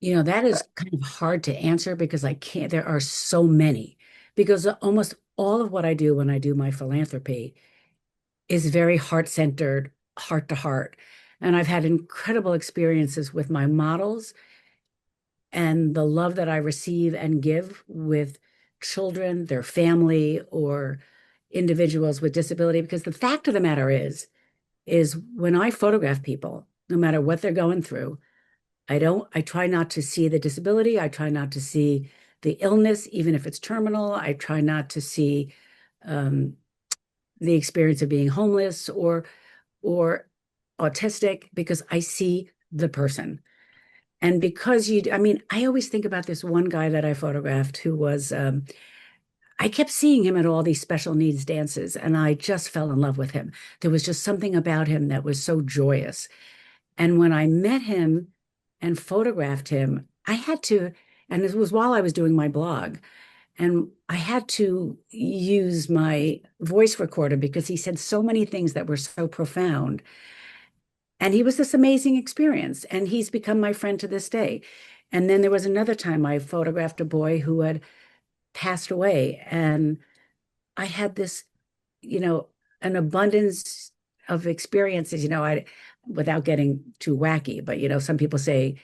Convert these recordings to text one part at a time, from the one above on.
That is kind of hard to answer because I can't, there are so many. Because almost all of what I do when I do my philanthropy is very heart-centered, heart to heart. And I've had incredible experiences with my models and the love that I receive and give with children, their family, or individuals with disability. Because the fact of the matter is when I photograph people, no matter what they're going through, I try not to see the disability. I try not to see the illness, even if it's terminal. I try not to see um, the experience of being homeless or autistic because I see the person. And because I mean, I always think about this one guy that I photographed who was, I kept seeing him at all these special needs dances, and I just fell in love with him. There was just something about him that was so joyous. And when I met him and photographed him, I had to, and it was while I was doing my blog, and I had to use my voice recorder because he said so many things that were so profound. And he was this amazing experience. And he's become my friend to this day. And then there was another time I photographed a boy who had passed away. And I had this, you know, an abundance of experiences, without getting too wacky, but, some people say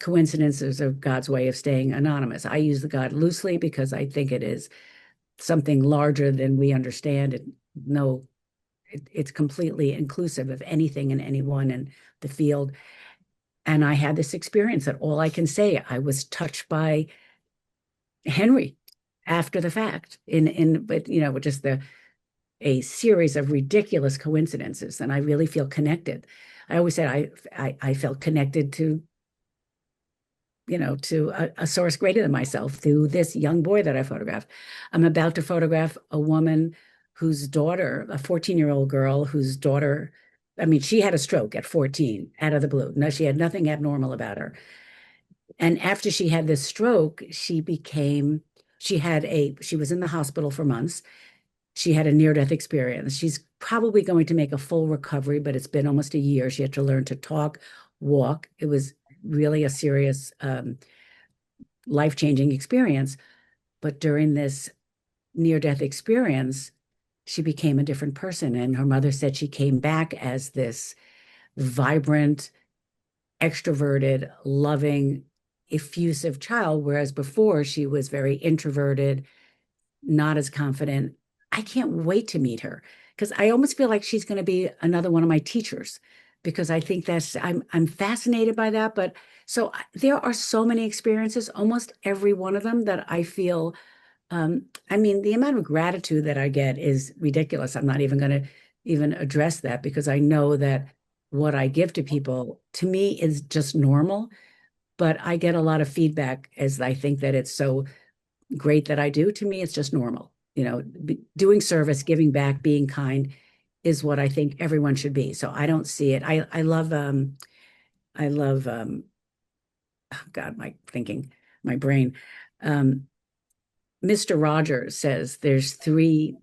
coincidences are God's way of staying anonymous. I use the God loosely because I think it is something larger than we understand. It's completely inclusive of anything and anyone in the field. And I had this experience that all I can say, I was touched by Henry after the fact but with just a series of ridiculous coincidences. And I really feel connected. I always said I felt connected to a source greater than myself through this young boy that I photographed. I'm about to photograph a woman whose daughter, a 14-year-old girl whose daughter, I mean, she had a stroke at 14 out of the blue. No, she had nothing abnormal about her. And after she had this stroke, she was in the hospital for months. She had a near-death experience. She's probably going to make a full recovery, but it's been almost a year. She had to learn to talk, walk. It was really a serious life-changing experience. But during this near-death experience, she became a different person. And her mother said she came back as this vibrant, extroverted, loving, effusive child, whereas before she was very introverted, not as confident. I can't wait to meet her because I almost feel like she's going to be another one of my teachers because I think I'm fascinated by that. But so there are so many experiences, almost every one of them that I feel. I mean, the amount of gratitude that I get is ridiculous. I'm not even going to even address that because I know that what I give to people to me is just normal. But I get a lot of feedback as I think that it's so great that I do. To me, it's just normal. Doing service, giving back, being kind is what I think everyone should be. So I don't see it. I love oh God, my brain. Um, Mr. Rogers says there's three,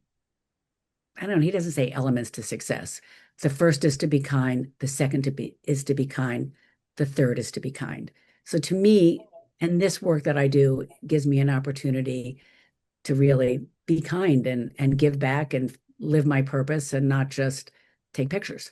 I don't know, he doesn't say elements to success. The first is to be kind, the second is to be kind, the third is to be kind. So to me, and this work that I do gives me an opportunity to really be kind and give back and live my purpose and not just take pictures.